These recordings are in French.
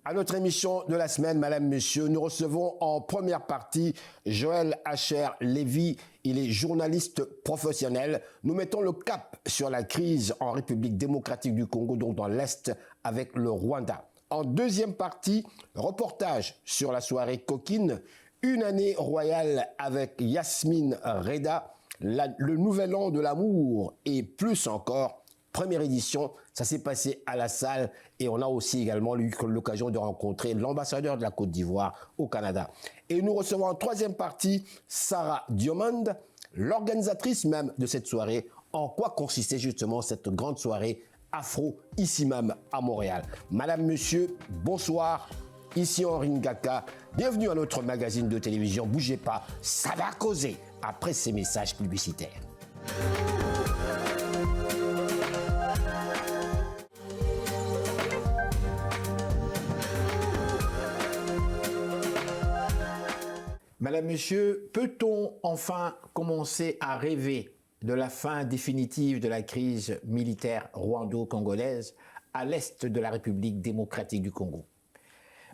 À notre émission de la semaine, Madame, Monsieur, nous recevons en première partie Joël Acher-Lévy. Il est journaliste professionnel. Nous mettons le cap sur la crise en République démocratique du Congo, donc dans l'Est, avec le Rwanda. En deuxième partie, reportage sur la soirée coquine, une année royale avec Yasmine Reda, le nouvel an de l'amour et plus encore. Première édition, ça s'est passé à la salle et on a aussi également eu l'occasion de rencontrer l'ambassadeur de la Côte d'Ivoire au Canada. Et nous recevons en troisième partie Sarah Diomande, l'organisatrice même de cette soirée. En quoi consistait justement cette grande soirée afro ici même à Montréal? Madame, Monsieur, bonsoir. Ici Henri Ngaka. Bienvenue à notre magazine de télévision. Bougez pas, ça va causer après ces messages publicitaires. Madame, Monsieur, peut-on enfin commencer à rêver de la fin définitive de la crise militaire rwando-congolaise à l'est de la République démocratique du Congo?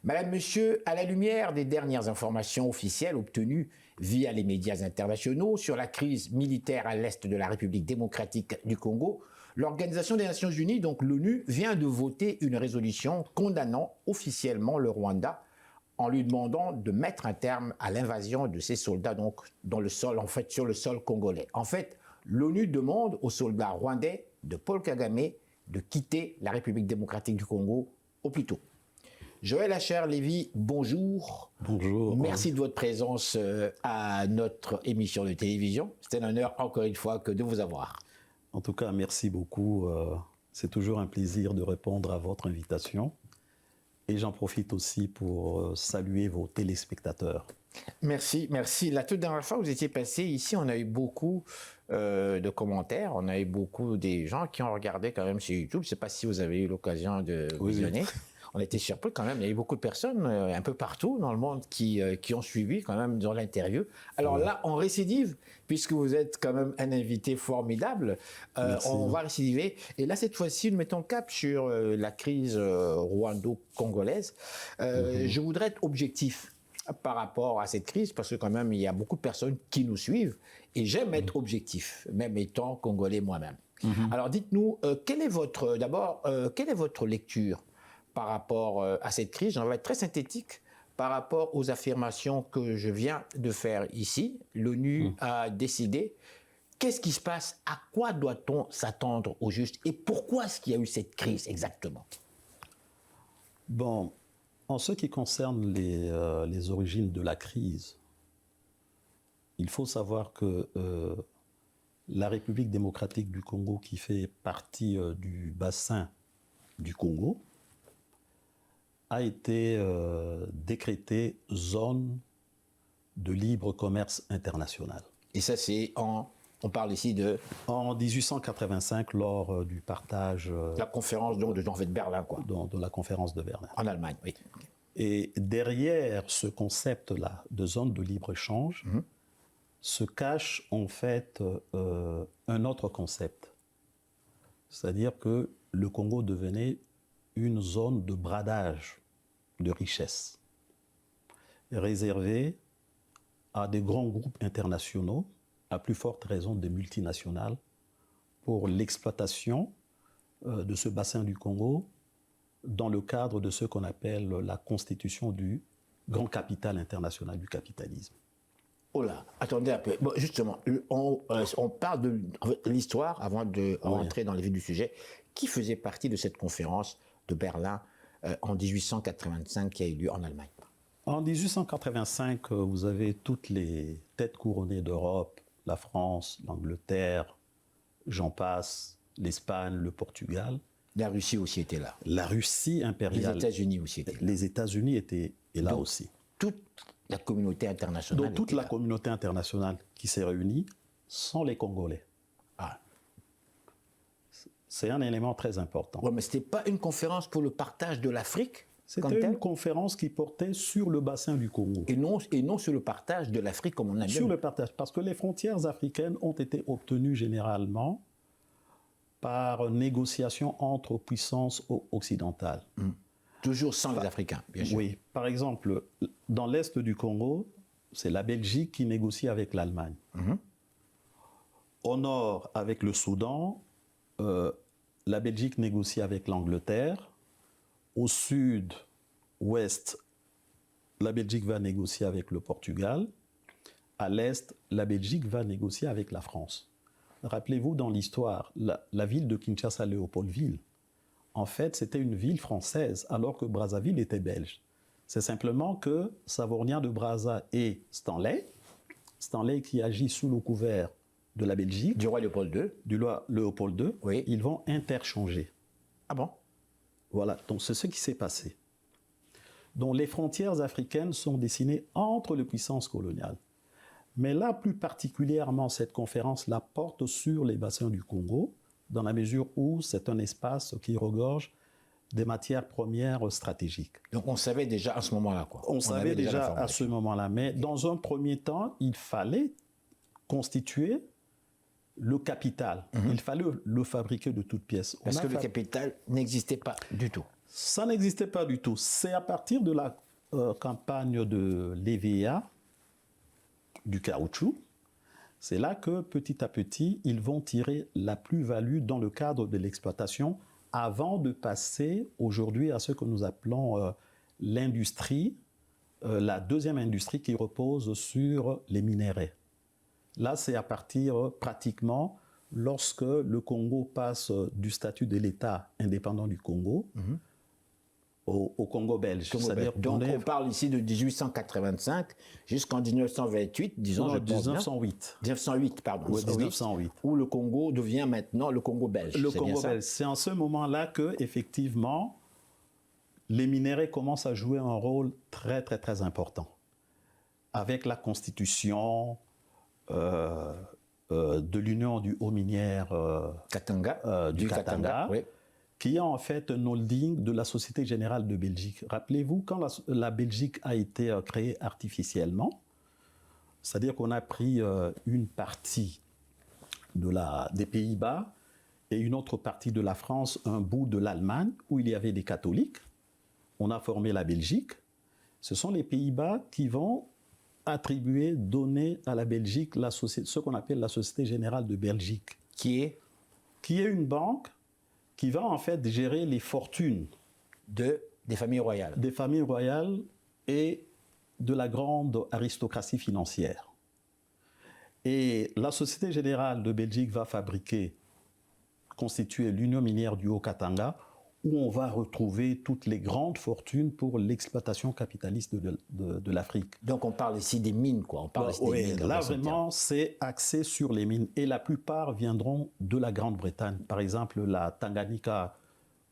Madame, Monsieur, à la lumière des dernières informations officielles obtenues via les médias internationaux sur la crise militaire à l'est de la République démocratique du Congo, l'Organisation des Nations Unies, donc l'ONU, vient de voter une résolution condamnant officiellement le Rwanda en lui demandant de mettre un terme à l'invasion de ses soldats donc dans le sol, en fait, sur le sol congolais. En fait, l'ONU demande aux soldats rwandais de Paul Kagame de quitter la République démocratique du Congo au plus tôt. Joël Acher-Lévy, bonjour. Bonjour. Merci de votre présence à notre émission de télévision. C'est un honneur, encore une fois, que de vous avoir. En tout cas, merci beaucoup. C'est toujours un plaisir de répondre à votre invitation. Et j'en profite aussi pour saluer vos téléspectateurs. Merci, merci. La toute dernière fois que vous étiez passé ici, on a eu beaucoup de commentaires. On a eu beaucoup des gens qui ont regardé quand même sur YouTube. Je ne sais pas si vous avez eu l'occasion de visionner. Oui. On a été surpris quand même. Il y a eu beaucoup de personnes un peu partout dans le monde qui ont suivi quand même dans l'interview. Alors là, on récidive, puisque vous êtes quand même un invité formidable. On va récidiver. Et là, cette fois-ci, nous mettons le cap sur la crise rwando-congolaise. Je voudrais être objectif par rapport à cette crise, parce que quand même, il y a beaucoup de personnes qui nous suivent. Et j'aime être objectif, même étant congolais moi-même. Alors dites-nous, quelle est votre lecture par rapport à cette crise? J'en vais être très synthétique par rapport aux affirmations que je viens de faire ici. L'ONU a décidé. Qu'est-ce qui se passe? À quoi doit-on s'attendre au juste? Et pourquoi est-ce qu'il y a eu cette crise exactement? Bon, en ce qui concerne les origines de la crise, il faut savoir que la République démocratique du Congo, qui fait partie du bassin du Congo, a été décrétée zone de libre commerce international. Et ça, c'est on parle ici de... En 1885, lors du partage... la conférence donc, de Berlin, quoi. De la conférence de Berlin. En Allemagne, oui. Et derrière ce concept-là de zone de libre-échange, se cache en fait un autre concept. C'est-à-dire que le Congo devenait une zone de bradage de richesses, réservée à des grands groupes internationaux, à plus forte raison des multinationales, pour l'exploitation de ce bassin du Congo dans le cadre de ce qu'on appelle la constitution du grand capital international du capitalisme. Oh là, attendez un peu. Bon, justement, on parle de l'histoire avant de rentrer dans les vifs du sujet. Qui faisait partie de cette conférence de Berlin en 1885 qui a eu lieu en Allemagne? En 1885, vous avez toutes les têtes couronnées d'Europe, la France, l'Angleterre, j'en passe, l'Espagne, le Portugal. La Russie aussi était là. La Russie impériale. Les États-Unis aussi étaient là. Les États-Unis étaient là aussi. Toute la communauté internationale. Donc toute la communauté internationale qui s'est réunie sans les Congolais. Ah. C'est un élément très important. Oui, mais ce n'était pas une conférence pour le partage de l'Afrique? C'était une conférence qui portait sur le bassin du Congo. Et non sur le partage de l'Afrique comme on a dit. Sur le partage, parce que les frontières africaines ont été obtenues généralement par négociation entre puissances occidentales. Toujours sans les Africains, bien sûr. Oui, par exemple, dans l'est du Congo, c'est la Belgique qui négocie avec l'Allemagne. Au nord, avec le Soudan, la Belgique négocie avec l'Angleterre. Au sud, ouest, la Belgique va négocier avec le Portugal. À l'est, la Belgique va négocier avec la France. Rappelez-vous, dans l'histoire, la ville de Kinshasa-Léopoldville, en fait, c'était une ville française, alors que Brazzaville était belge. C'est simplement que Savonia de Brazza et Stanley qui agit sous le couvert de la Belgique, Du roi Léopold II. du roi Léopold II, Oui. ils vont interchanger. Ah bon? Voilà, donc c'est ce qui s'est passé. Donc les frontières africaines sont dessinées entre les puissances coloniales. Mais là, plus particulièrement, cette conférence la porte sur les bassins du Congo, dans la mesure où c'est un espace qui regorge des matières premières stratégiques. Donc on savait déjà à ce moment-là, quoi. On savait avait déjà à l'information. ce moment-là, mais dans un premier temps, il fallait constituer le capital. Il fallait le fabriquer de toutes pièces. Parce que le capital n'existait pas du tout. Ça n'existait pas du tout. C'est à partir de la campagne de l'EVA, du caoutchouc, c'est là que petit à petit, ils vont tirer la plus-value dans le cadre de l'exploitation avant de passer aujourd'hui à ce que nous appelons l'industrie, la deuxième industrie qui repose sur les minéraux. Là, c'est à partir pratiquement lorsque le Congo passe du statut de l'État indépendant du Congo au Congo belge. C'est-à-dire Donc on parle ici de 1885 jusqu'en 1928, disons, non, je pense bien. 1908. 1908, pardon. Oui, 1908. Où le Congo devient maintenant le Congo belge. Le c'est bien Congo ça? belge. C'est en ce moment-là que, effectivement, les minéraux commencent à jouer un rôle très, très, très important. Avec la constitution de l'Union du haut minière Katanga, du Katanga, oui. qui est en fait un holding de la Société Générale de Belgique. Rappelez-vous, quand la Belgique a été créée artificiellement, c'est-à-dire qu'on a pris une partie des Pays-Bas et une autre partie de la France, un bout de l'Allemagne, où il y avait des catholiques. On a formé la Belgique. Ce sont les Pays-Bas qui vont attribuer, donner à la Belgique ce qu'on appelle la Société Générale de Belgique. Qui est une banque qui va en fait gérer les fortunes des familles royales. Des familles royales et de la grande aristocratie financière. Et la Société Générale de Belgique va constituer l'Union minière du Haut-Katanga, où on va retrouver toutes les grandes fortunes pour l'exploitation capitaliste de l'Afrique. Donc on parle ici des mines, quoi. On parle ici des mines. Là, vraiment, c'est axé sur les mines. Et la plupart viendront de la Grande-Bretagne. Par exemple, la Tanganyika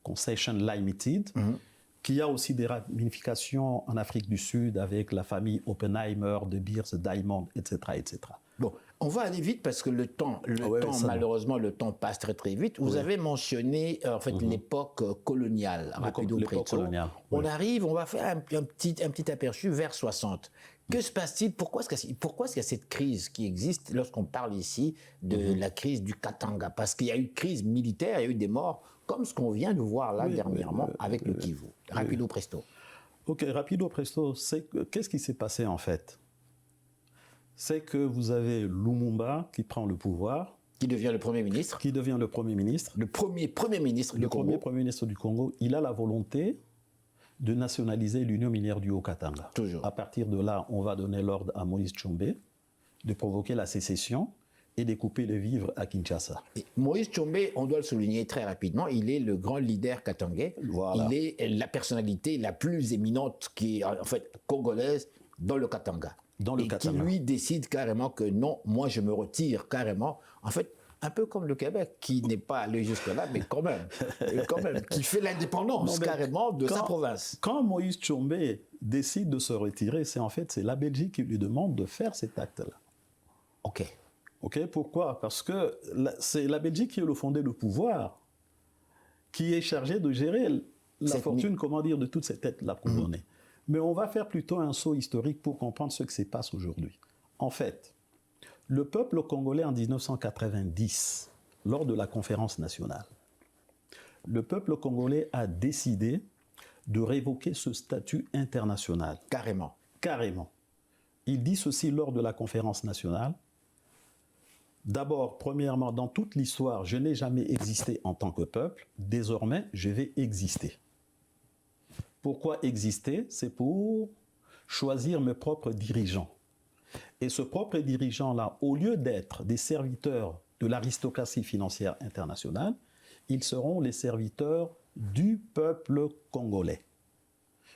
Concession Limited, qui a aussi des ramifications en Afrique du Sud avec la famille Oppenheimer, De Beers, Diamond, etc., etc. Bon, on va aller vite parce que malheureusement, le temps passe très très vite. Vous avez mentionné en fait l'époque coloniale, rapido presto. On arrive, on va faire un petit aperçu vers 60. Que se passe-t-il? Pourquoi est-ce qu'il y a cette crise qui existe lorsqu'on parle ici de la crise du Katanga? Parce qu'il y a eu une crise militaire, il y a eu des morts, comme ce qu'on vient de voir là dernièrement avec le Kivu. Rapido presto. Ok, rapido presto, qu'est-ce qui s'est passé en fait? C'est que vous avez Lumumba qui prend le pouvoir. Qui devient le Premier ministre. Le premier Premier ministre du Congo. Le premier ministre du Congo. Il a la volonté de nationaliser l'Union minière du Haut-Katanga. Toujours. À partir de là, on va donner l'ordre à Moïse Tshombe de provoquer la sécession et de couper les vivres à Kinshasa. Et Moïse Tshombe, on doit le souligner très rapidement, il est le grand leader katangais. Voilà. Il est la personnalité la plus éminente qui est en fait congolaise dans le Katanga. Qui lui décide carrément que non, moi je me retire carrément. En fait, un peu comme le Québec, qui n'est pas allé jusque-là, mais quand même, qui fait l'indépendance carrément de sa province. Quand Moïse Tshombe décide de se retirer, c'est la Belgique qui lui demande de faire cet acte-là. Ok, pourquoi? Parce que c'est la Belgique qui est le fondé de pouvoir, qui est chargée de gérer la fortune, de toutes ces têtes-là couronnées. Mais on va faire plutôt un saut historique pour comprendre ce qui se passe aujourd'hui. En fait, le peuple congolais en 1990, lors de la conférence nationale, le peuple congolais a décidé de révoquer ce statut international. Carrément. Carrément. Il dit ceci lors de la conférence nationale. D'abord, premièrement, dans toute l'histoire, je n'ai jamais existé en tant que peuple. Désormais, je vais exister. Pourquoi exister? C'est pour choisir mes propres dirigeants. Et ce propre dirigeant-là, au lieu d'être des serviteurs de l'aristocratie financière internationale, ils seront les serviteurs du peuple congolais.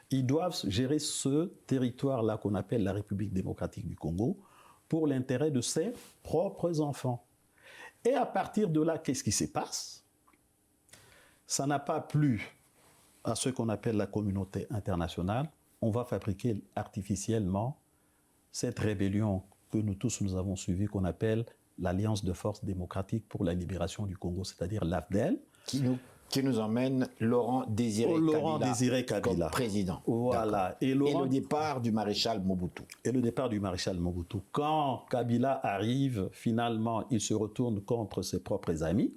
Ils doivent gérer ce territoire-là qu'on appelle la République démocratique du Congo pour l'intérêt de ses propres enfants. Et à partir de là, qu'est-ce qui se passe? Ça n'a pas plu à ce qu'on appelle la communauté internationale. On va fabriquer artificiellement cette rébellion que nous tous nous avons suivie, qu'on appelle l'Alliance de forces démocratiques pour la libération du Congo, c'est-à-dire l'AFDEL. Qui nous emmène Laurent Désiré Kabila comme président. Voilà. Et le départ du maréchal Mobutu. Et le départ du maréchal Mobutu. Quand Kabila arrive, finalement, il se retourne contre ses propres amis.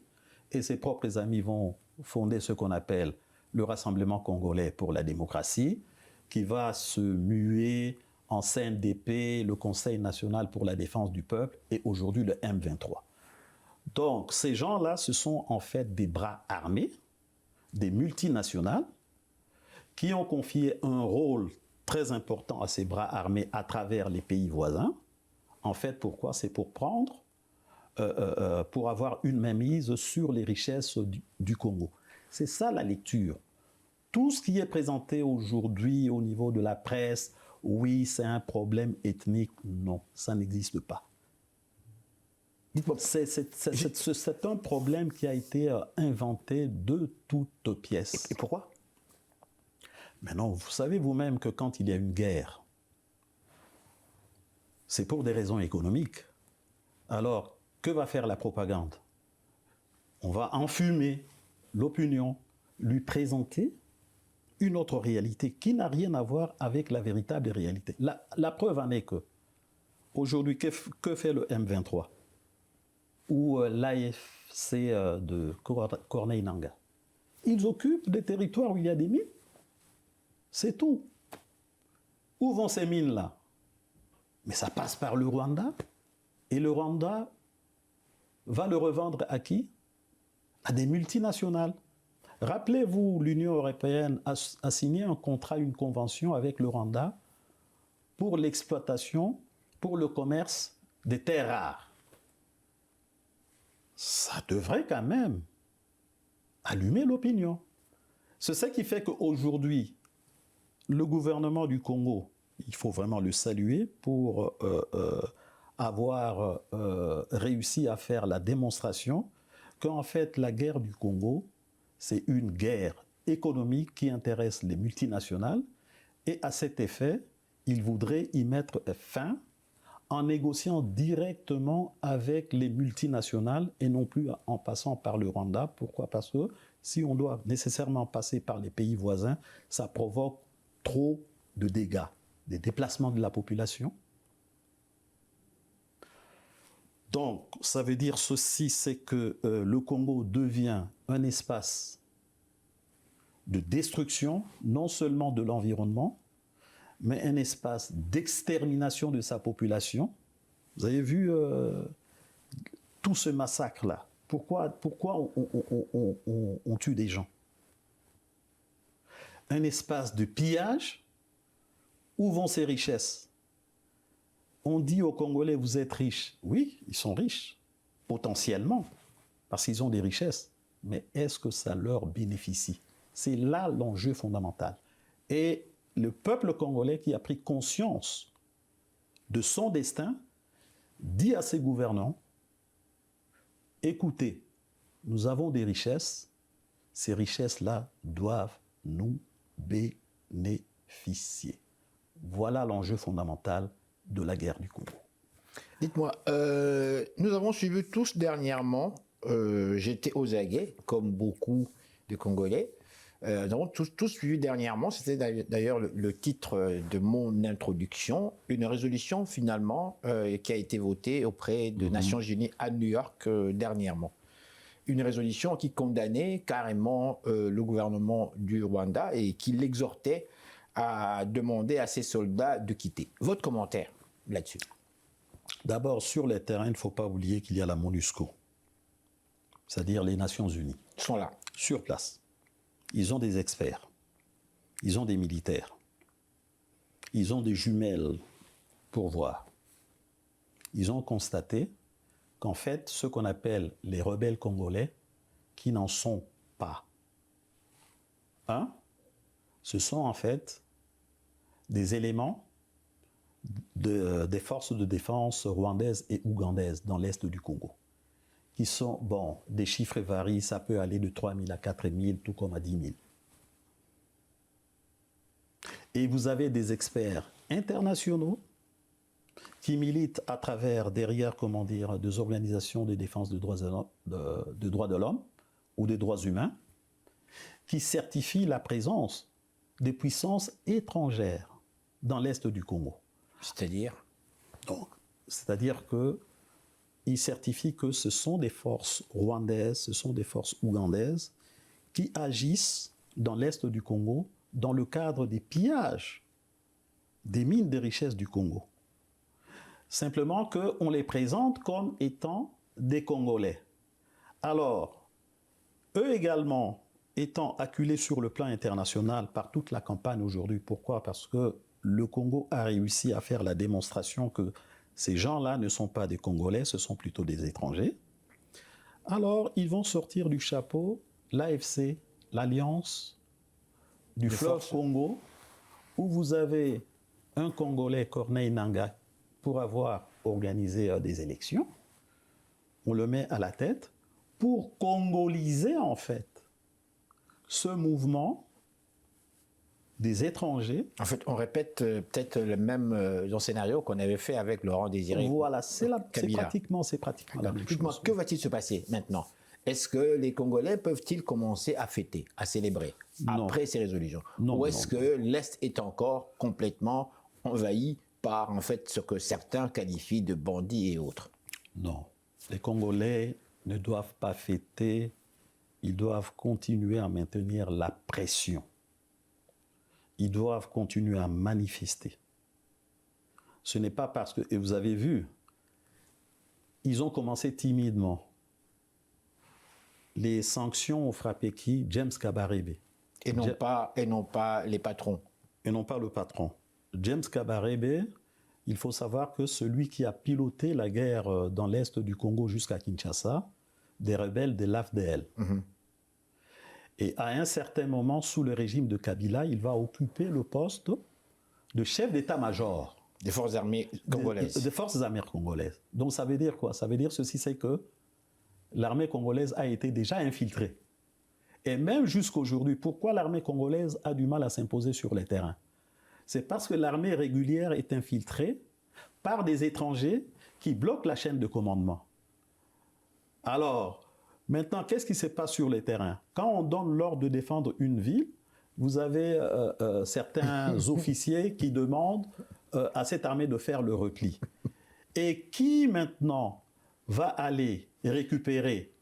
Et ses propres amis vont fonder ce qu'on appelle le Rassemblement congolais pour la démocratie, qui va se muer en CNDP, le Conseil national pour la défense du peuple, et aujourd'hui le M23. Donc, ces gens-là, ce sont en fait des bras armés, des multinationales, qui ont confié un rôle très important à ces bras armés à travers les pays voisins. En fait, pourquoi? C'est pour prendre, pour avoir une mainmise sur les richesses du Congo. C'est ça la lecture. Tout ce qui est présenté aujourd'hui au niveau de la presse, oui, c'est un problème ethnique. Non, ça n'existe pas. C'est un problème qui a été inventé de toutes pièces. Et pourquoi? Maintenant, vous savez vous-même que quand il y a une guerre, c'est pour des raisons économiques. Alors, que va faire la propagande? On va enfumer l'opinion, lui présenter une autre réalité qui n'a rien à voir avec la véritable réalité. La preuve en est que, aujourd'hui, que fait le M23 ou l'AFC de Corneille Nangaa? Ils occupent des territoires où il y a des mines. C'est tout. Où vont ces mines-là? Mais ça passe par le Rwanda. Et le Rwanda va le revendre à qui? À des multinationales. Rappelez-vous, l'Union européenne a signé un contrat, une convention avec le Rwanda pour l'exploitation, pour le commerce des terres rares. Ça devrait quand même allumer l'opinion. C'est ce qui fait qu'aujourd'hui, le gouvernement du Congo, il faut vraiment le saluer pour avoir réussi à faire la démonstration qu'en fait, la guerre du Congo, c'est une guerre économique qui intéresse les multinationales et à cet effet, il voudrait y mettre fin en négociant directement avec les multinationales et non plus en passant par le Rwanda. Pourquoi? Parce que si on doit nécessairement passer par les pays voisins, ça provoque trop de dégâts, des déplacements de la population. Donc, ça veut dire ceci, c'est que le Congo devient un espace de destruction, non seulement de l'environnement, mais un espace d'extermination de sa population. Vous avez vu tout ce massacre-là. Pourquoi on tue des gens? Un espace de pillage. Où vont ces richesses? On dit aux Congolais, vous êtes riches. Oui, ils sont riches, potentiellement, parce qu'ils ont des richesses. Mais est-ce que ça leur bénéficie? C'est là l'enjeu fondamental. Et le peuple congolais qui a pris conscience de son destin dit à ses gouvernants, écoutez, nous avons des richesses, ces richesses-là doivent nous bénéficier. Voilà l'enjeu fondamental de la guerre du Congo. Dites-moi, nous avons suivi tous dernièrement, j'étais aux aguets, comme beaucoup de Congolais, nous avons tous suivi dernièrement, c'était d'ailleurs le titre de mon introduction, une résolution finalement qui a été votée auprès des Nations Unies à New York dernièrement. une résolution qui condamnait carrément le gouvernement du Rwanda et qui l'exhortait à demander à ses soldats de quitter. Votre commentaire là-dessus? D'abord, sur les terrains, il ne faut pas oublier qu'il y a la MONUSCO, c'est-à-dire les Nations Unies. Ils sont là. Sur place. Ils ont des experts. Ils ont des militaires. Ils ont des jumelles pour voir. Ils ont constaté qu'en fait, ce qu'on appelle les rebelles congolais, qui n'en sont pas ce sont en fait des éléments des forces de défense rwandaises et ougandaises dans l'est du Congo, qui sont, bon, des chiffres varient, ça peut aller de 3 000 à 4 000, tout comme à 10 000. Et vous avez des experts internationaux qui militent à travers, derrière, comment dire, des organisations de défense des droits de l'homme ou des droits humains, qui certifient la présence des puissances étrangères dans l'est du Congo. C'est-à-dire? Donc, c'est-à-dire qu'ils certifient que ce sont des forces rwandaises, ce sont des forces ougandaises qui agissent dans l'est du Congo dans le cadre des pillages des mines de richesse du Congo. Simplement qu'on les présente comme étant des Congolais. Alors, eux également étant acculés sur le plan international par toute la campagne aujourd'hui. Pourquoi? Parce que le Congo a réussi à faire la démonstration que ces gens-là ne sont pas des Congolais, ce sont plutôt des étrangers. Alors, ils vont sortir du chapeau l'AFC, l'Alliance du fleuve Congo, où vous avez un Congolais, Corneille Nangaa, pour avoir organisé des élections. On le met à la tête pour congoliser, en fait, ce mouvement des étrangers. En fait, on répète peut-être le même scénario qu'on avait fait avec Laurent Désiré. Voilà, c'est pratiquement la même chose. Que va-t-il se passer maintenant? Est-ce que les Congolais peuvent-ils commencer à fêter, à célébrer après ces résolutions? Ou est-ce que l'Est est encore complètement envahi par en fait ce que certains qualifient de bandits et autres? Non. Les Congolais ne doivent pas fêter, ils doivent continuer à maintenir la pression. Ils doivent continuer à manifester. Ce n'est pas parce que, et vous avez vu, ils ont commencé timidement. Les sanctions ont frappé qui? James Kabarebe. Et non pas les patrons. Et non pas le patron. James Kabarebe, il faut savoir que celui qui a piloté la guerre dans l'est du Congo jusqu'à Kinshasa, des rebelles de l'AFDL. Et à un certain moment, sous le régime de Kabila, il va occuper le poste de chef d'état-major. Des forces armées congolaises. Des forces armées congolaises. Donc ça veut dire quoi? Ça veut dire ceci, c'est que l'armée congolaise a été déjà infiltrée. Et même jusqu'aujourd'hui, pourquoi l'armée congolaise a du mal à s'imposer sur les terrains? C'est parce que l'armée régulière est infiltrée par des étrangers qui bloquent la chaîne de commandement. Alors, maintenant, qu'est-ce qui se passe sur les terrains? Quand on donne l'ordre de défendre une ville, vous avez certains officiers qui demandent à cette armée de faire le repli. Et qui maintenant va aller récupérer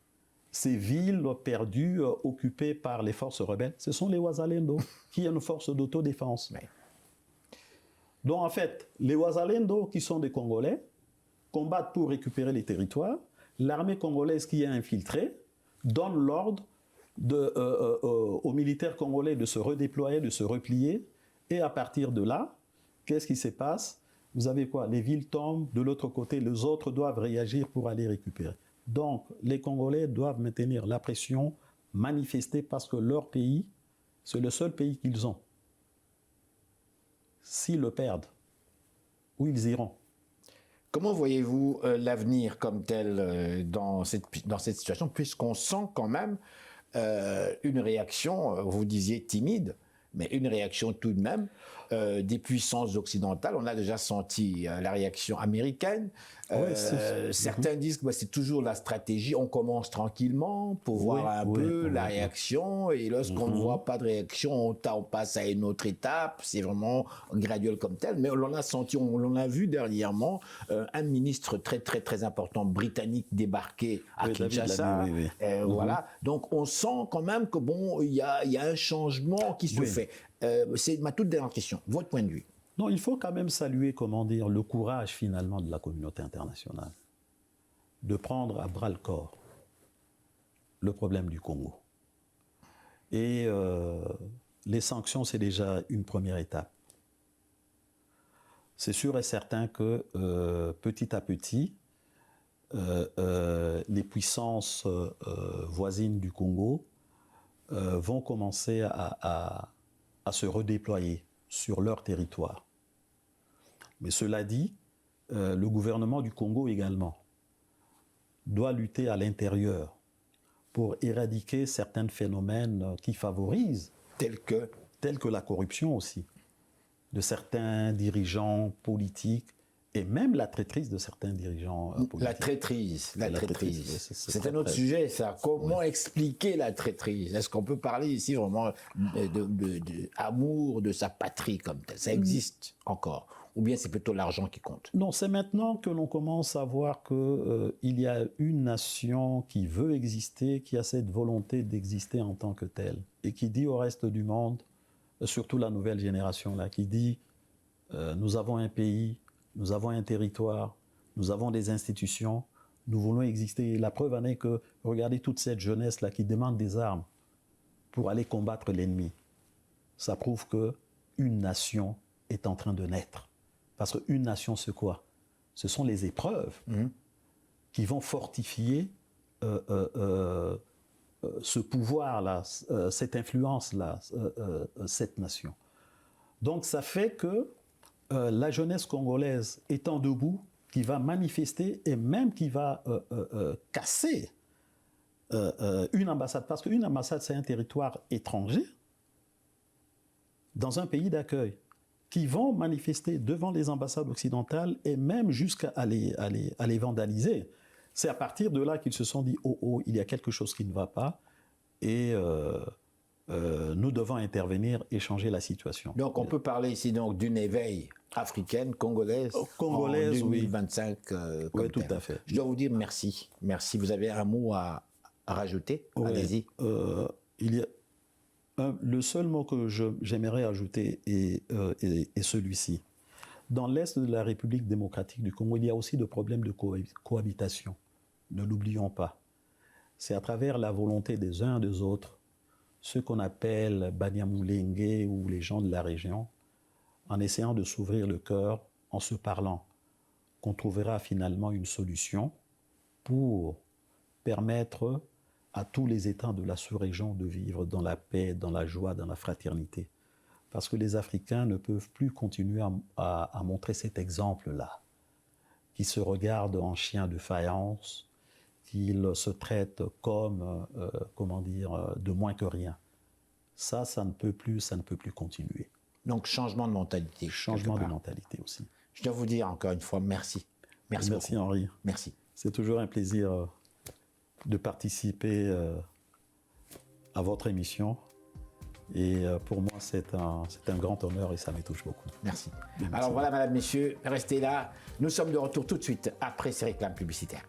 ces villes perdues, occupées par les forces rebelles? Ce sont les Wazalendo, qui ont une force d'autodéfense. Ouais. Donc en fait, les Wazalendo, qui sont des Congolais, combattent pour récupérer les territoires. L'armée congolaise qui est infiltrée donne l'ordre aux militaires congolais de se redéployer, de se replier. Et à partir de là, qu'est-ce qui se passe? Vous avez quoi? Les villes tombent, de l'autre côté, les autres doivent réagir pour aller récupérer. Donc, les Congolais doivent maintenir la pression, manifester, parce que leur pays, c'est le seul pays qu'ils ont. S'ils le perdent, où ils iront? Comment voyez-vous l'avenir comme tel dans cette situation, puisqu'on sent quand même une réaction, vous disiez timide, mais une réaction tout de même des puissances occidentales. On a déjà senti la réaction américaine, Certains disent que c'est toujours la stratégie, on commence tranquillement pour voir un peu la réaction, et lorsqu'on ne voit pas de réaction, on passe à une autre étape, c'est vraiment graduel comme tel, mais on l'en a senti, on l'en a vu dernièrement, un ministre très très très important britannique débarqué à Kinshasa, voilà, donc on sent quand même que bon, il y a un changement qui se fait. C'est ma toute dernière question, votre point de vue. Non, il faut quand même saluer, comment dire, le courage finalement de la communauté internationale de prendre à bras le corps le problème du Congo. Et les sanctions, c'est déjà une première étape. C'est sûr et certain que petit à petit, les puissances voisines du Congo vont commencer à se redéployer sur leur territoire. Mais cela dit, le gouvernement du Congo également doit lutter à l'intérieur pour éradiquer certains phénomènes qui favorisent, tels que la corruption aussi, de certains dirigeants politiques et même la traîtrise de certains dirigeants politiques. La traîtrise. C'est un autre sujet, ça. Comment expliquer la traîtrise? Est-ce qu'on peut parler ici vraiment d'amour de sa patrie comme tel? Ça existe encore? Ou bien c'est plutôt l'argent qui compte? Non, c'est maintenant que l'on commence à voir qu'il y a une nation qui veut exister, qui a cette volonté d'exister en tant que telle, et qui dit au reste du monde, surtout la nouvelle génération, là, qui dit nous avons un pays, nous avons un territoire, nous avons des institutions, nous voulons exister. La preuve en est que, regardez toute cette jeunesse-là qui demande des armes pour aller combattre l'ennemi. Ça prouve qu'une nation est en train de naître. Parce qu'une nation, c'est quoi? Ce sont les épreuves qui vont fortifier ce pouvoir-là, cette influence-là, cette nation. Donc ça fait que la jeunesse congolaise étant debout, qui va manifester et même qui va casser une ambassade, parce qu'une ambassade, c'est un territoire étranger dans un pays d'accueil, qui vont manifester devant les ambassades occidentales et même jusqu'à les vandaliser. C'est à partir de là qu'ils se sont dit « Oh, il y a quelque chose qui ne va pas » et nous devons intervenir et changer la situation. Donc on peut parler ici donc d'une éveil africaine, congolaise en 2025. Oui, tout à fait. Je dois vous dire merci. Merci. Vous avez un mot à rajouter? Allez-y. Le seul mot que j'aimerais ajouter est celui-ci. Dans l'est de la République démocratique du Congo, il y a aussi des problèmes de cohabitation. Ne l'oublions pas. C'est à travers la volonté des uns et des autres, ceux qu'on appelle Banyamulenge ou les gens de la région, en essayant de s'ouvrir le cœur, en se parlant, qu'on trouvera finalement une solution pour permettre à tous les États de la sous-région de vivre dans la paix, dans la joie, dans la fraternité. Parce que les Africains ne peuvent plus continuer à montrer cet exemple-là, qui se regardent en chiens de faïence, qu'ils se traitent comme, de moins que rien. Ça ne peut plus continuer. Donc changement de mentalité. Changement de mentalité aussi. Je dois vous dire encore une fois merci. Merci Henri. Merci. C'est toujours un plaisir de participer à votre émission. Et pour moi, c'est un grand honneur et ça me touche beaucoup. Merci. Alors voilà, mesdames, messieurs, restez là. Nous sommes de retour tout de suite après ces réclames publicitaires.